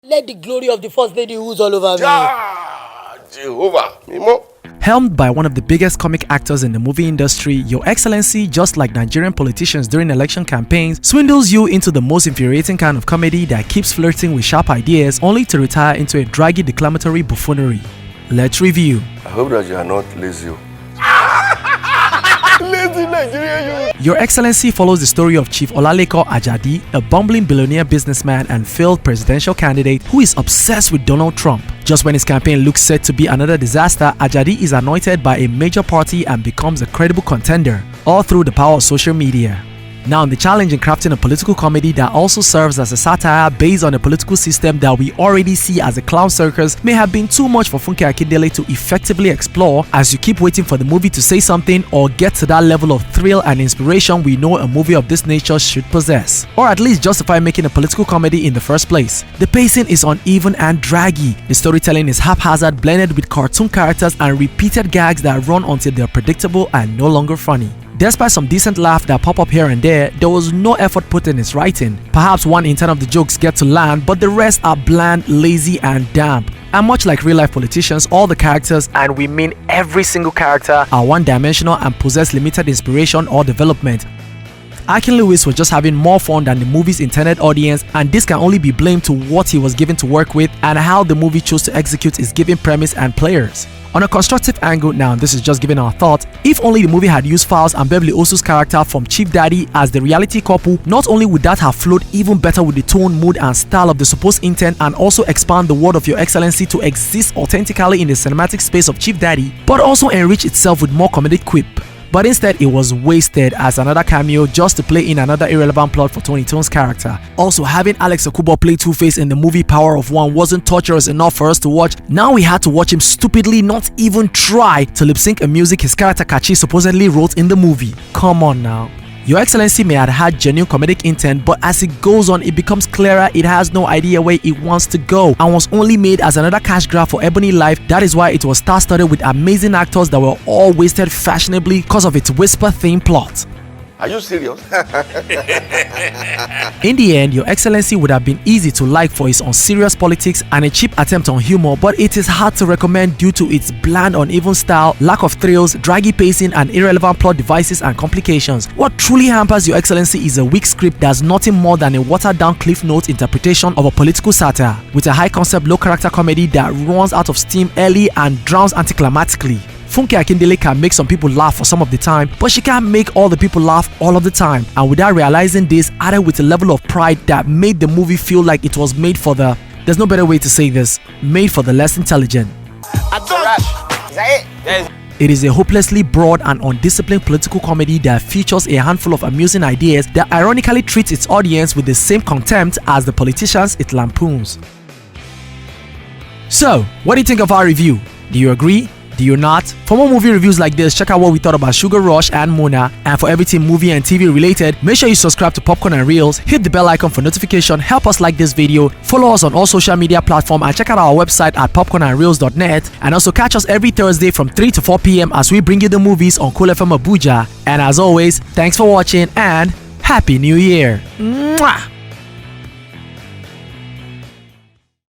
Let the glory of the First Lady ooze all over me. Jehovah, Mimo. Helmed by one of the biggest comic actors in the movie industry, Your Excellency, just like Nigerian politicians during election campaigns, swindles you into the most infuriating kind of comedy that keeps flirting with sharp ideas only to retire into a draggy declamatory buffoonery. Let's review. I hope that you are not lazy. Lazy Nigerian youth. Your Excellency follows the story of Chief Olaleko Ajadi, a bumbling billionaire businessman and failed presidential candidate who is obsessed with Donald Trump. Just when his campaign looks set to be another disaster, Ajadi is anointed by a major party and becomes a credible contender, all through the power of social media. Now, the challenge in crafting a political comedy that also serves as a satire based on a political system that we already see as a clown circus may have been too much for Funke Akindele to effectively explore, as you keep waiting for the movie to say something or get to that level of thrill and inspiration we know a movie of this nature should possess, or at least justify making a political comedy in the first place. The pacing is uneven and draggy. The storytelling is haphazard, blended with cartoon characters and repeated gags that run until they're predictable and no longer funny. Despite some decent laughs that pop up here and there was no effort put in its writing. Perhaps one in 10 of the jokes get to land, but the rest are bland, lazy and damp. And much like real-life politicians, all the characters, and we mean every single character, are one-dimensional and possess limited inspiration or development. Akin Lewis was just having more fun than the movie's intended audience, and this can only be blamed to what he was given to work with and how the movie chose to execute its given premise and players. On a constructive angle, now this is just giving our thought, if only the movie had used Falz and Beverly Osu's character from Chief Daddy as the reality couple, not only would that have flowed even better with the tone, mood and style of the supposed intent and also expand the word of Your Excellency to exist authentically in the cinematic space of Chief Daddy, but also enrich itself with more comedic quip. But instead, it was wasted as another cameo just to play in another irrelevant plot for Tony Tone's character. Also, having Alex Okubo play Two-Face in the movie Power of One wasn't torturous enough for us to watch. Now we had to watch him stupidly not even try to lip-sync a music his character Kachi supposedly wrote in the movie. Come on now. Your Excellency may have had genuine comedic intent, but as it goes on, it becomes clearer it has no idea where it wants to go and was only made as another cash grab for Ebony life. That is why it was star-studded with amazing actors that were all wasted fashionably because of its whisper-themed plot. Are you serious? In the end, Your Excellency would have been easy to like for its unserious politics and a cheap attempt on humor, but it is hard to recommend due to its bland, uneven style, lack of thrills, draggy pacing and irrelevant plot devices and complications. What truly hampers Your Excellency is a weak script that's nothing more than a watered-down Cliff Note interpretation of a political satire, with a high-concept, low-character comedy that runs out of steam early and drowns anticlimactically. Funke Akindele can make some people laugh for some of the time, but she can't make all the people laugh all of the time. And without realizing this, added with a level of pride that made the movie feel like it was made for the, there's no better way to say this, made for the less intelligent. It is a hopelessly broad and undisciplined political comedy that features a handful of amusing ideas that ironically treats its audience with the same contempt as the politicians it lampoons. So, what do you think of our review? Do you agree? Do you not? For more movie reviews like this, check out what we thought about Sugar Rush and Mona. And for everything movie and TV related, make sure you subscribe to Popcorn and Reels, hit the bell icon for notification, help us like this video, follow us on all social media platforms, and check out our website at popcornandreels.net. And also catch us every Thursday from 3 to 4 p.m. as we bring you the movies on Cool FM Abuja. And as always, thanks for watching and Happy New Year! Mwah!